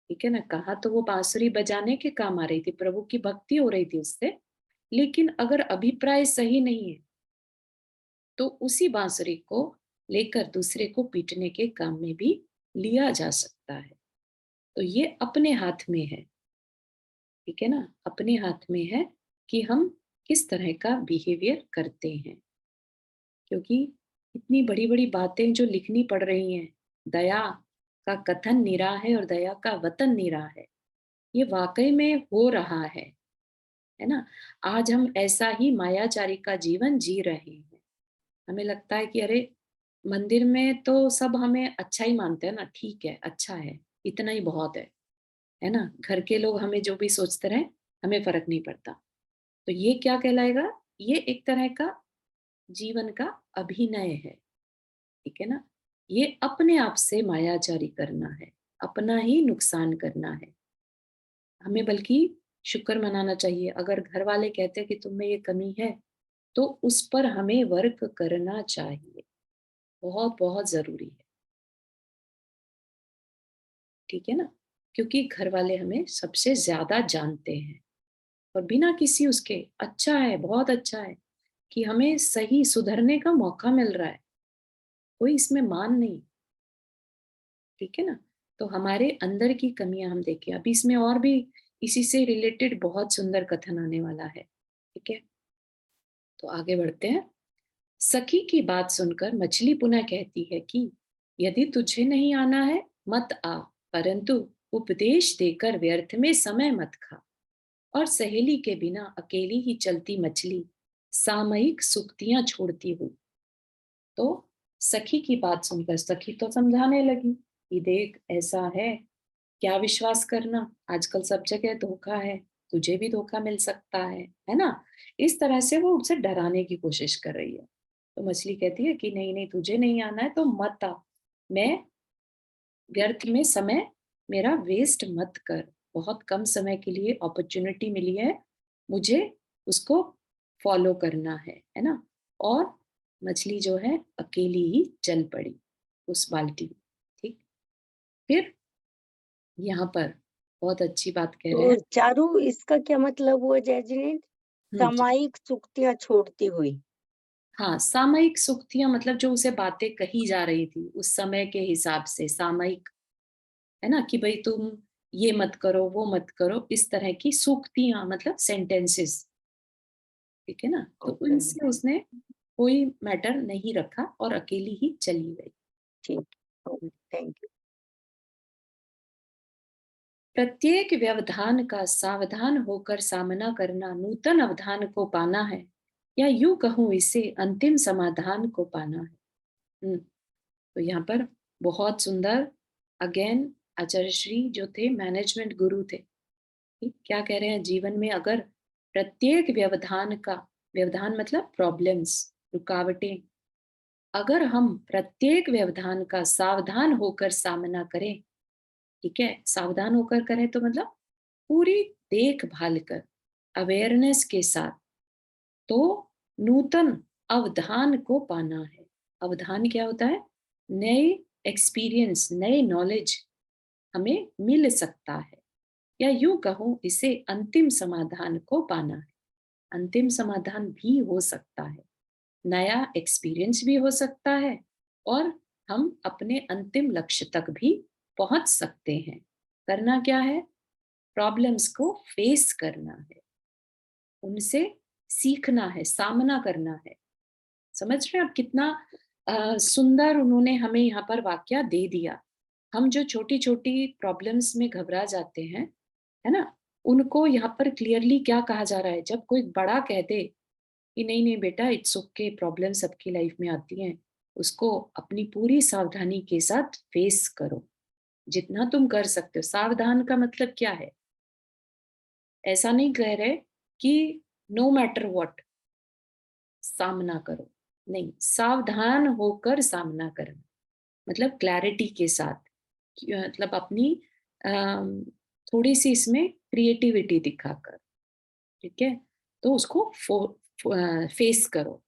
ठीक है ना? कहा तो वो बांसुरी बजाने के काम आ रही थी, प्रभु की भक्ति हो रही थी उससे, लेकिन अगर अभिप्राय सही नहीं है तो उसी बांसुरी को लेकर दूसरे को पीटने के काम में भी लिया जा सकता है। तो ये अपने हाथ में है, ठीक है ना? अपने हाथ में है कि हम किस तरह का बिहेवियर करते हैं, क्योंकि इतनी बड़ी-बड़ी बातें जो लिखनी पड़ रही हैं, दया का कथन निरा है और दया का वतन निरा है। ये वाक़ई में हो रहा है ना? आज हम ऐसा ही मायाचारी का जीवन जी रहे हैं। हमें लगता है कि अरे! मंदिर में तो सब हमें अच्छा ही मानते हैं ना, ठीक है, अच्छा है, इतना ही बहुत है ना? घर के लोग हमें जो भी सोचते रहें, हमें फ़र्क नहीं पड़ता। तो ये क्या कहलाएगा? ये एक तरह का जीवन का अभिनय है, ठीक है ना? ये अपने आप से मायाचारी करना है, अपना ही नुकसान करना है। हमें बल्कि शुक्र मनाना चाहिए, अगर घर वाले कहते हैं कि तुम में ये कमी है, तो उस पर हमें वर्क करना चाहिए, बहुत-बहुत ज़रूरी है, ठीक है ना? क्योंकि घर वाले हमें सबसे ज़्यादा जानते हैं और बिना किसी उसके अच्छा है, बहुत अच्छा है कि हमें सही सुधरने का मौका मिल रहा है, कोई इसमें मान नहीं, ठीक है ना? तो हमारे अंदर की कमियाँ हम देखें, अभी इसमें और भी इसी से रिलेटेड बहुत सुंदर कथन आने वाला है, ठीक है? तो आगे बढ़ते हैं। सखी की बात सुनकर मछली पुनः कहती है कि यदि तुझे नहीं आना है मत आ, परंतु उपदेश देकर व्यर्थ में समय मत खा। और सहेली के बिना अकेली ही चलती मछली सामयिक सुक्तियां छोड़ती हुई, तो सखी की बात सुनकर सखी तो समझाने लगी कि देख ऐसा है, क्या विश्वास करना, आजकल सब जगह धोखा है, तुझे भी धोखा मिल सकता है ना? इस तरह से वो उसे डराने की कोशिश कर रही है। तो मछली कहती है कि नहीं नहीं, तुझे नहीं आना है तो मत आ, मैं व्यर्थ में समय मेरा वेस्ट मत कर, बहुत कम समय के लिए अपॉर्चुनिटी मिली है, मुझे उसको फॉलो करना है ना? और मछली जो है अकेली ही चल पड़ी उस बाल्टी में, ठीक? फिर यहाँ पर बहुत अच्छी बात कह रहे तो हैं। चारू इसका क्या मतलब हुआ जैजनेट? जी। सामयिक चुक्तियाँ छोड़ती हुई। हाँ, सामयिक सुक्तियाँ मतलब जो उसे बातें कही जा रही थी, उस समय के हिसाब से सामयिक, है ना? कि भई तुम ये मत करो, वो मत करो, इस तरह की सूक्तियाँ मतलब सेंटेंसेस, ठीक है ना? तो ओके, उनसे उसने कोई मैटर नहीं रखा और अकेली ही चली गई। ठीक। Okay, thank you. प्रत्येक व्यवधान का सावधान होकर सामना करना नूतन अवधान को पाना है, या यूं कहूं इसे अंतिम समाधान को पाना है। तो यहाँ पर बहुत सुंदर, अगेन आचार्य श्री जो थे मैनेजमेंट गुरु थे, ठीक? क्या कह रहे हैं, जीवन में अगर प्रत्येक व्यवधान का, व्यवधान मतलब प्रॉब्लम्स, रुकावटें, अगर हम प्रत्येक व्यवधान का सावधान होकर सामना करें, ठीक है, सावधान होकर करें तो मतलब पूरी देखभाल कर, अवेयरनेस के साथ, तो नूतन अवधान को पाना है। अवधान क्या होता है? नए एक्सपीरियंस, नए नॉलेज हमें मिल सकता है, या यूं कहूं इसे अंतिम समाधान को पाना है। अंतिम समाधान भी हो सकता है, नया एक्सपीरियंस भी हो सकता है, और हम अपने अंतिम लक्ष्य तक भी पहुंच सकते हैं। करना क्या है? प्रॉब्लम्स को फेस करना है, उनसे सीखना है, सामना करना है। समझ रहे हैं आप कितना सुंदर उन्होंने हमें यहाँ पर वाक्या दे दिया। हम जो छोटी-छोटी प्रॉब्लम्स में घबरा जाते हैं, है ना? उनको यहाँ पर क्लियरली क्या कहा जा रहा है, जब कोई बड़ा कह दे कि नहीं, नहीं बेटा इट्स ओके, प्रॉब्लम सबकी लाइफ में आती हैं, उसको अपनी पूरी सावधानी के साथ फेस करो, जितना तुम कर सकते हो। सावधान का मतलब क्या है? ऐसा नहीं कह रहे कि नो मैटर व्हाट सामना करो, नहीं, सावधान होकर सामना करना, मतलब क्लैरिटी के साथ, मतलब अपनी अम, थोड़ी सी इसमें क्रिएटिविटी दिखाकर, ठीक है? तो उसको फेस करो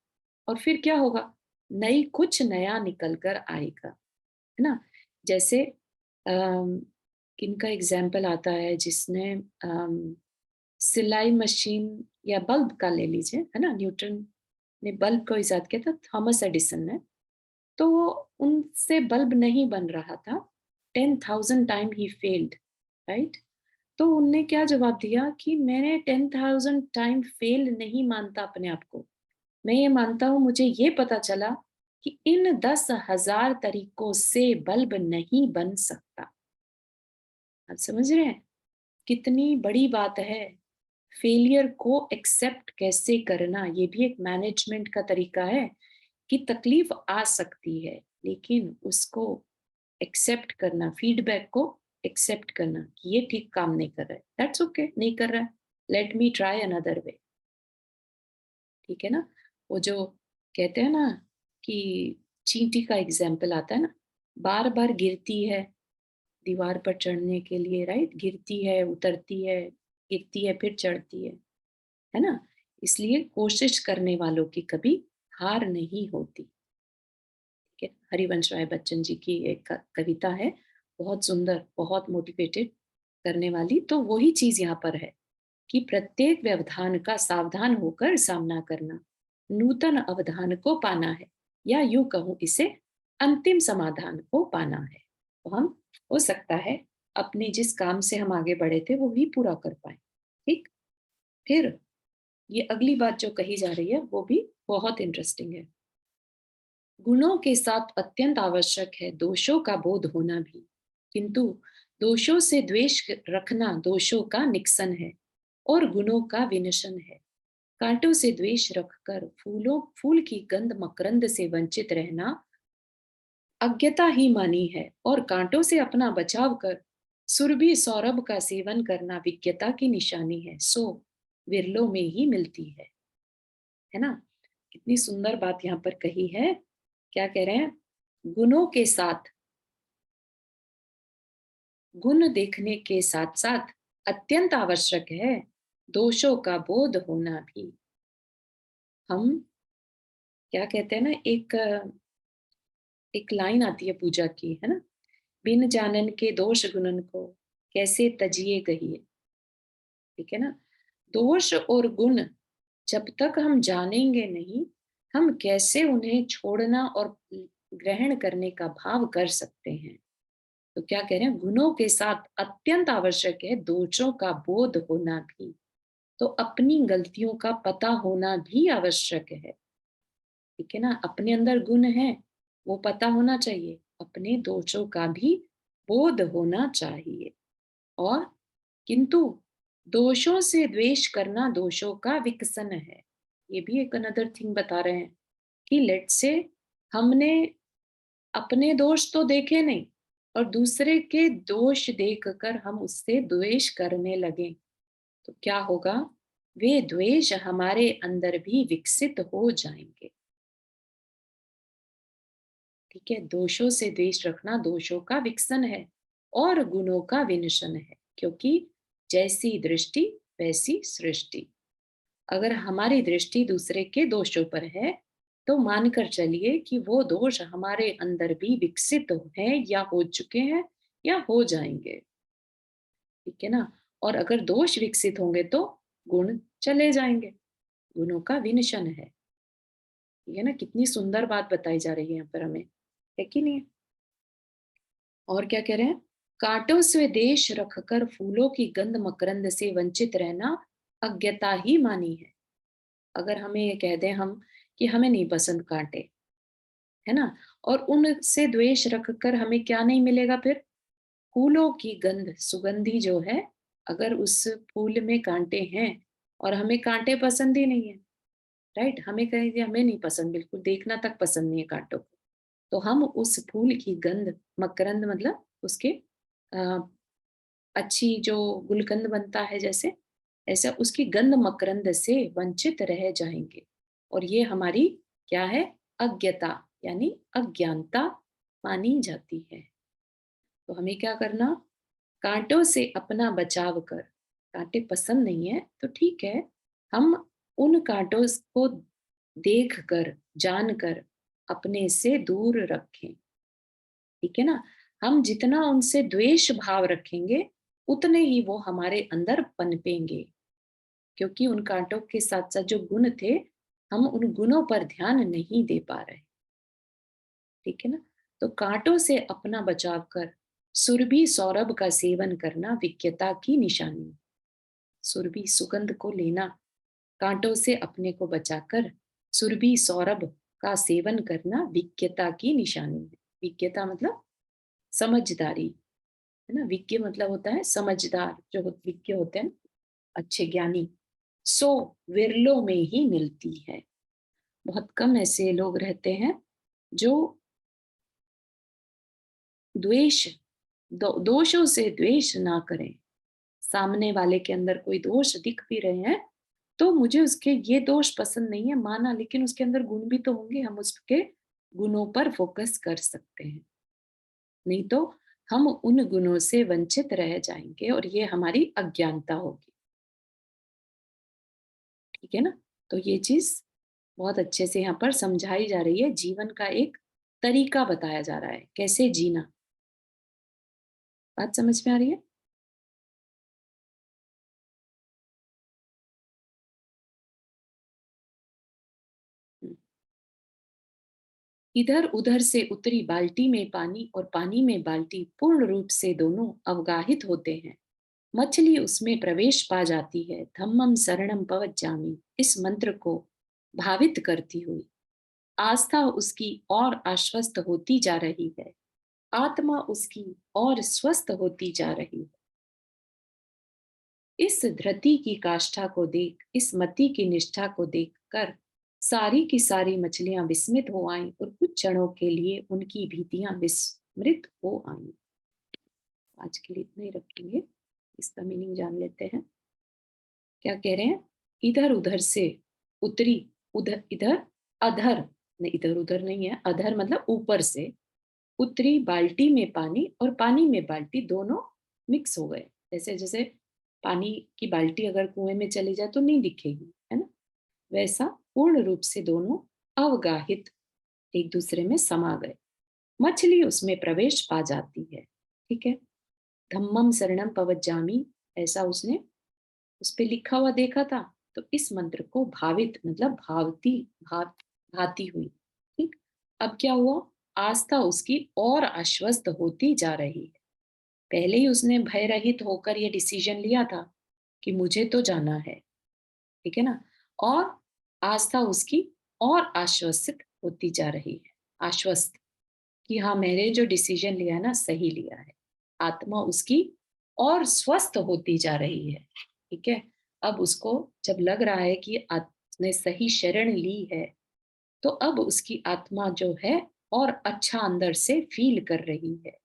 और फिर क्या होगा? नई कुछ नया निकल कर आएगा, है ना? जैसे अम, किनका एग्ज़ाम्पल आता है जिसने सिलाई मशीन या बल्ब का ले लीजिए, है ना? न्यूटन ने बल्ब को इज़ाद किया था, थॉमस एडिसन ने। तो वो उनसे बल्ब नहीं बन रहा था, 10,000 टाइम ही फेल्ड, राइट? तो उनने क्या जवाब दिया कि मैंने 10,000 टाइम फेल नहीं मानता अपने आप को। मैं ये मानता हूँ, मुझे ये पता चला कि इन 10,000 तरीकों से बल्ब नहीं बन सकता। आप समझ रहे हैं? कितनी बड़ी बात है। फेलियर को एक्सेप्ट कैसे करना, ये भी एक मैनेजमेंट का तरीका है कि तकलीफ आ सकती है, लेकिन उसको एक्सेप्ट करना, फीडबैक को एक्सेप्ट करना कि ये ठीक काम नहीं कर रहा है, दैट्स ओके, नहीं कर रहा है, let me try another way, ठीक है ना? वो जो कहते हैं ना कि चींटी का एग्जाम्पल आता है ना, बार बार गिरती है दीवार पर चढ़ने के लिए, राइट? गिरती है, उतरती है, गिरती है, फिर चढ़ती है ना? इसलिए कोशिश करने वालों की कभी हार नहीं होती। ठीक है? हरिवंश राय बच्चन जी की एक कविता है, बहुत सुंदर, बहुत मोटिवेटेड करने वाली। तो वही चीज यहाँ पर है कि प्रत्येक व्यवधान का सावधान होकर सामना करना, नूतन अवधान को पाना है, या यूं कहूं इसे अंतिम समाधान को पाना है। तो हम, हो सकता है, अपने जिस काम से हम आगे बढ़े थे वो ही पूरा कर पाए। ठीक? फिर ये अगली बात जो कही जा रही है वो भी बहुत इंटरेस्टिंग है। गुणों के साथ अत्यंत आवश्यक है दोषों का बोध होना भी, किंतु दोषों से द्वेष रखना दोषों का निक्सन है और गुणों का विनशन है। कांटों से द्वेष रखकर फूल की गंध मकरंद से वंचित रहना अज्ञता ही मानी है, और कांटों से अपना बचाव कर सुरभि सौरभ का सेवन करना विज्ञता की निशानी है, सो विरलों में ही मिलती है ना? कितनी सुंदर बात यहाँ पर कही है। क्या कह रहे हैं? गुणों के साथ, गुण देखने के साथ साथ अत्यंत आवश्यक है दोषों का बोध होना भी। हम क्या कहते हैं ना, एक लाइन आती है पूजा की, है ना? बिन जानन के दोष गुणन को कैसे तजिए कहिए, ठीक है ना? दोष और गुण जब तक हम जानेंगे नहीं, हम कैसे उन्हें छोड़ना और ग्रहण करने का भाव कर सकते हैं? तो क्या कह रहे हैं? गुणों के साथ अत्यंत आवश्यक है दोषों का बोध होना भी। तो अपनी गलतियों का पता होना भी आवश्यक है, ठीक है ना? अपने अंदर गुण है, वो पता होना चाहिए। अपने दोषों का भी बोध होना चाहिए। और किंतु दोषों से द्वेष करना दोषों का विकसन है। ये भी एक अनदर थिंग बता रहे हैं कि लेट्स से हमने अपने दोष तो देखे नहीं, और दूसरे के दोष देखकर हम उससे द्वेष करने लगे, तो क्या होगा? वे द्वेष हमारे अंदर भी विकसित हो जाएंगे। ठीक है? दोषों से द्वेष रखना दोषों का विकसन है और गुणों का विनशन है, क्योंकि जैसी दृष्टि वैसी सृष्टि। अगर हमारी दृष्टि दूसरे के दोषों पर है, तो मानकर चलिए कि वो दोष हमारे अंदर भी विकसित हैं, या हो चुके हैं, या हो जाएंगे, ठीक है ना? और अगर दोष विकसित होंगे तो गुण चले जाएंगे। गुणों का विनशन है, ठीक है ना? कितनी सुंदर बात बताई जा रही है यहाँ पर हमें, है कि नहीं? और क्या कह रहे हैं? कांटों से देश रखकर फूलों की गंध मकरंद से वंचित रहना अज्ञता ही मानी है। अगर हमें ये कह दें हम कि हमें नहीं पसंद कांटे, है ना? और उनसे द्वेष रखकर हमें क्या नहीं मिलेगा फिर? फूलों की गंध, सुगंधी जो है, अगर उस फूल में कांटे हैं और हमें कांटे पसंद ही नहीं है, राइट? हमें कहेंगे हमें नहीं पसंद, बिल्कुल देखना तक पसंद नहीं है कांटों को, तो हम उस फूल की गंध, मकरंद मतलब उसके अ, अच्छी जो गुलकंद बनता है जैसे, ऐसा उसकी गंध मकरंद से वंचित रह जाएंगे। और ये हमारी क्या है? अज्ञता यानी अज्ञानता मानी जाती है। तो हमें क्या करना, कांटों से अपना बचाव कर, कांटे पसंद नहीं है तो ठीक है, हम उन कांटों को देख कर जान कर अपने से दूर रखें। ठीक है ना, हम जितना उनसे द्वेष भाव रखेंगे उतने ही वो हमारे अंदर पनपेंगे, क्योंकि उन कांटों के साथ साथ जो गुण थे, हम उन गुणों पर ध्यान नहीं दे पा रहे। ठीक है ना, तो कांटों से अपना बचाव कर सुरभि सौरभ का सेवन करना विज्ञता की निशानी है। सुरभि सुगंध को लेना, कांटों से अपने को बचाकर सुरभि सौरभ का सेवन करना विज्ञता की निशानी है। विज्ञता मतलब समझदारी, है ना, विज्ञ मतलब होता है समझदार, जो विज्ञ होते हैं अच्छे ज्ञानी, सो विरलों में ही मिलती है। बहुत कम ऐसे लोग रहते हैं जो द्वेष दोषों से द्वेष ना करें। सामने वाले के अंदर कोई दोष दिख भी रहे हैं तो मुझे उसके ये दोष पसंद नहीं है माना, लेकिन उसके अंदर गुण भी तो होंगे, हम उसके गुणों पर फोकस कर सकते हैं। नहीं तो हम उन गुणों से वंचित रह जाएंगे और ये हमारी अज्ञानता होगी। ठीक है ना, तो ये चीज बहुत अच्छे से यहाँ पर समझाई जा रही है। जीवन का एक तरीका बताया जा रहा है कैसे जीना। बात समझ में आ रही है? इधर उधर से उतरी बाल्टी में पानी और पानी में बाल्टी पूर्ण रूप से दोनों अवगाहित होते हैं। मछली उसमें प्रवेश पा जाती है। धम्मम शरणम पवज्जामि, इस मंत्र को भावित करती हुई आस्था उसकी और आश्वस्त होती जा रही है। आत्मा उसकी और स्वस्थ होती जा रही है। इस धृति की काष्ठा को देख, इस मति की निष्ठा को देख कर सारी की सारी मछलियां विस्मित हो आईं और कुछ क्षणों के लिए उनकी भीतियां विस्मृत हो आईं। आज के लिए इतना ही रखेंगे, इसका मीनिंग जान लेते हैं। क्या कह रहे हैं, इधर उधर से उतरी, उधर इधर अधर नहीं, इधर उधर नहीं है, अधर मतलब ऊपर से उतरी बाल्टी में पानी और पानी में बाल्टी दोनों मिक्स हो गए। जैसे जैसे पानी की बाल्टी अगर कुएं में चली जाए तो नहीं दिखेगी, है ना, वैसा पूर्ण रूप से दोनों अवगाहित एक दूसरे में समा गए। मछली उसमें प्रवेश पा जाती है। ठीक है, धम्मम शरणम पवज्जामि, ऐसा उसने उस पे लिखा हुआ देखा था। तो इस मंत्र को भावित मतलब भाती हुई। ठीक, अब क्या हुआ, आस्था उसकी और आश्वस्त होती जा रही है। पहले ही उसने भय रहित होकर ये डिसीजन लिया था कि मुझे तो जाना है। ठीक है ना, और आस्था उसकी और आश्वसित होती जा रही है। आश्वस्त कि हाँ, मैंने जो डिसीजन लिया है ना सही लिया है। आत्मा उसकी और स्वस्थ होती जा रही है। ठीक है, अब उसको जब लग रहा है कि ने सही शरण ली है, तो अब उसकी आत्मा जो है और अच्छा अंदर से फील कर रही है।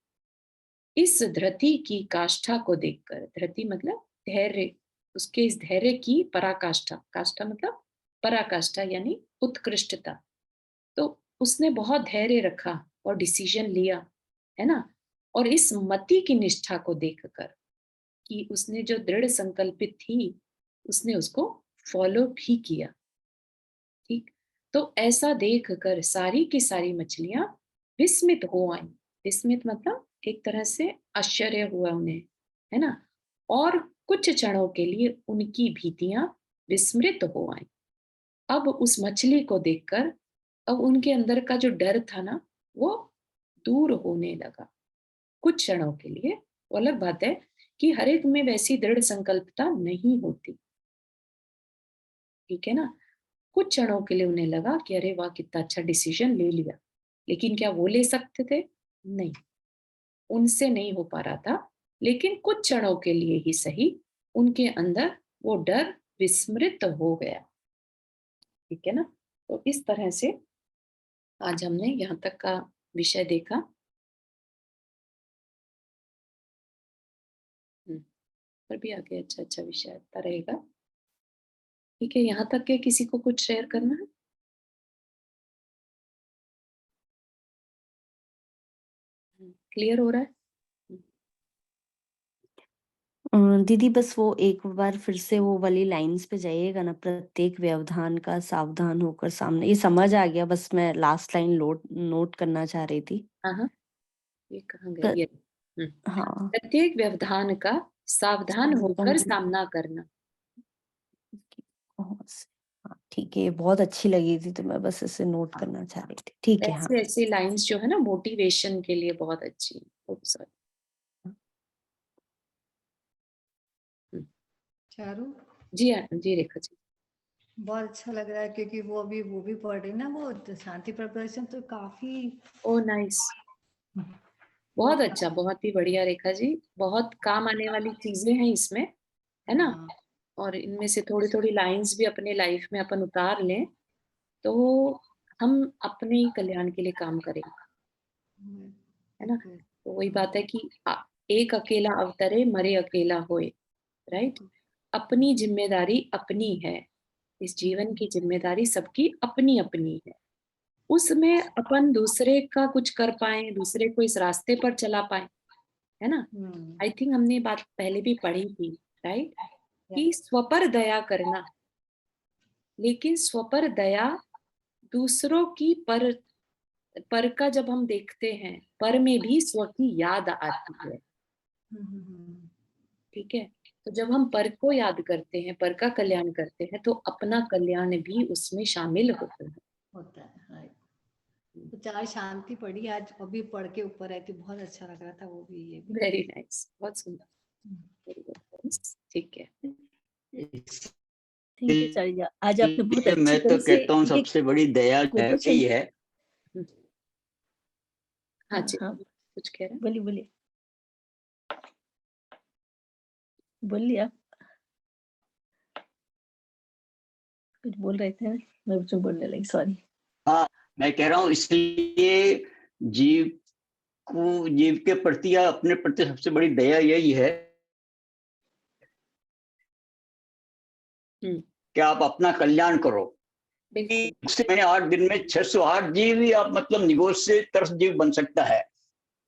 इस धृति की काष्ठा को देखकर, धृति मतलब धैर्य, उसके इस धैर्य की पराकाष्ठा, काष्ठा मतलब पराकाष्ठा यानी उत्कृष्टता। तो उसने बहुत धैर्य रखा और डिसीजन लिया, है ना, और इस मति की निष्ठा को देखकर कि उसने जो दृढ़ संकल्पित थी उसने उसको फॉलो भी किया। ठीक, तो ऐसा देख कर सारी की सारी मछलियां विस्मित हो आई। विस्मित मतलब एक तरह से आश्चर्य हुआ उन्हें, है ना, और कुछ क्षणों के लिए उनकी भीतियां विस्मृत हो आई। अब उस मछली को देखकर अब उनके अंदर का जो डर था ना वो दूर होने लगा कुछ क्षणों के लिए। वो अलग बात है कि हर एक में वैसी दृढ़ संकल्पता नहीं होती। ठीक है ना, कुछ क्षणों के लिए उन्हें लगा कि अरे वाह कितना अच्छा डिसीजन ले लिया, लेकिन क्या वो ले सकते थे? नहीं, उनसे नहीं हो पा रहा था। लेकिन कुछ क्षणों के लिए ही सही उनके अंदर वो डर विस्मृत हो गया। ठीक है ना, तो इस तरह से आज हमने यहाँ तक का विषय देखा। पर भी आगे अच्छा अच्छा विषय आता रहेगा। ठीक है, यहाँ तक के किसी को कुछ शेयर करना है? क्लियर हो रहा है? दीदी बस वो एक बार फिर से वो वाली लाइन्स पे जाइएगा ना, प्रत्येक व्यवधान का सावधान होकर सामने। ये समझ आ गया, बस मैं लास्ट लाइन नोट करना चाह रही थी। हाँ, ये कहाँ गए? प्र- ये हाँ प्रत्येक व्यवधान का सावधान होकर सामना करना। हाँ, ठीक है, ये बहुत अच्छी लगी थी तो मैं बस इसे नोट करना चाह रही थी। ठीक है। हाँ ऐसे ऐसे लाइंस जो है ना मोटिवेशन के लिए बहुत अच्छी है। खूबसूरत। चारू जी जी रेखा जी। बहुत अच्छा लग रहा है क्योंकि वो भी पढ़ रही ना, वो शांति प्रदर्शन तो काफी ओ नाइस, बहुत अच्छा, बहुत ही बढ़िया रेखा जी। बहुत काम आने वाली चीजें हैं इसमें, है ना? हाँ, और इनमें से थोड़ी थोड़ी लाइंस भी अपने लाइफ में अपन उतार लें तो हम अपने ही कल्याण के लिए काम करेंगे, है ना? तो वही बात है कि एक अकेला अवतरे मरे अकेला होए, राइट? अपनी जिम्मेदारी अपनी है, इस जीवन की जिम्मेदारी सबकी अपनी अपनी है। उसमें अपन दूसरे का कुछ कर पाए, दूसरे को इस रास्ते पर चला पाए, है ना? आई थिंक हमने बात पहले भी पढ़ी थी, राइट? कि स्व पर दया करना, लेकिन स्व पर दया दूसरों की पर का जब हम देखते हैं, पर में भी स्व की याद आती है, ठीक है? तो जब हम पर को याद करते हैं, पर का कल्याण करते हैं, तो अपना कल्याण भी उसमें शामिल होता है। हाँ। तो चार शांति पढ़ी आज, अभी पढ़ के ऊपर आई थी, बहुत अच्छा लग रहा था वो भी, ये भी। वेरी नाइस, बहुत सुंदर, वेरी गुड, ठीक है। ठीक है चलिए, आज आपने बहुत अच्छी मैं तो तरह से कहता हूँ सबसे बड़ी दया यही है। हाँ जी, हाँ कुछ कह रहे हैं? बोलिए बोलिए बोलिए, आप कुछ बोल रहे थे, मैं कुछ बोलने लगी, सॉरी। हाँ, मैं कह रहा हूँ इसलिए जीव के प्रति या अपने प्रति सबसे बड़ी दया यही है कि आप अपना कल्याण करो। बिल्कुल। मैंने 8 दिन में 608 जीव ही आप मतलब निगोज से तरस जीव बन सकता है।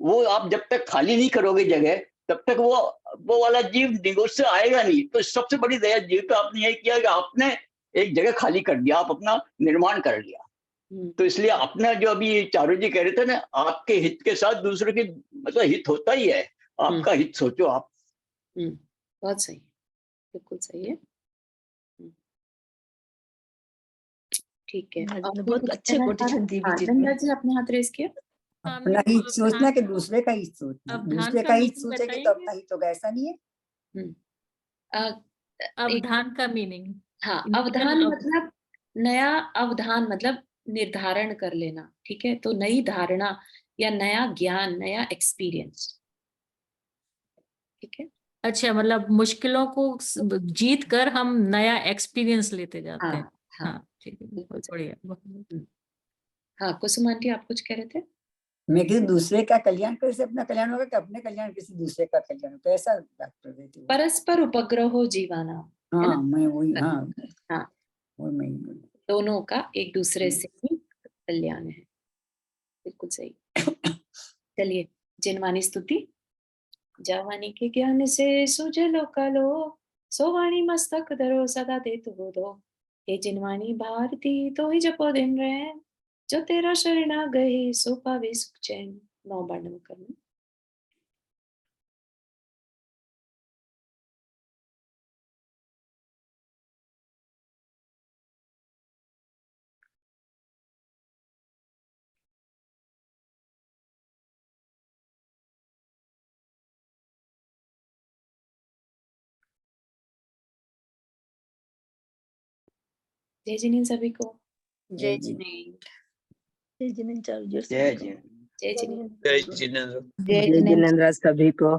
वो आप जब तक खाली नहीं करोगे जगह, तब तक वो वाला जीव निगोज से आएगा नहीं। तो सबसे बड़ी दया जीव का आपने यही किया कि आपने एक जगह खाली कर दिया, आप अपना निर्माण कर लिया। तो इसलिए अपना जो अभी चारू जी कह रहे थे ना, आपके हित के साथ दूसरे के मतलब हित होता ही है, आपका हित सोचो आप। बहुत सही, बिल्कुल सही है। ठीक है, बहुत अच्छे कोटेशन दी जी। नंदा जी आपने हाथ रेस किया। अपना ही सोचना कि दूसरे का ही सोचना, दूसरे का ही सोचेंगे तो अपना ही तो ऐसा नहीं है। अवधान का मीनिंग। हाँ, अवधान मतलब नया अवधान मतलब निर्धारण कर लेना, ठीक है? तो नई धारणा या नया ज्ञान, नया एक्सपीरियंस, ठीक है? अच्छा, मतलब मुश्किलों को जीत कर हम नया एक्सपीरियंस लेते जाते हैं। हाँ ठीक है, बहुत बढ़िया। हाँ कुसुम आंटी, आप कुछ कह रहे थे? मैं किसी दूसरे का कल्याण कैसे अपना कल्याण होगा कि अपने कल्याण किसी दूसरे का कल्याण होगा, ऐसा डॉक्टर देती है। परस्पर उपग्रहो जीवाना, है ना? हाँ मैं वही, हाँ हाँ, वो मैं दोनों का एक दूसरे से ही कल्याण है, बिल्कुल सही। चलिए, जिनवानी स्तुति। जवानी के ज्ञान से सुजलो कालो, सोवाणी मस्तक धरो सदा दे तू दो। हे जिनवानी भारती तो ही जपो दिन रैन, जो तेरा शरणा गए सो पावे सुख चैन। 9 बार नमन करना। जय जिनेन्द्र सभी को। जय जिनेन्द्र। जय जिनेन्द्र, चारू जी। जय जिनेन्द्र। जय जिनेन्द्र। जय जिनेन्द्र सभी को।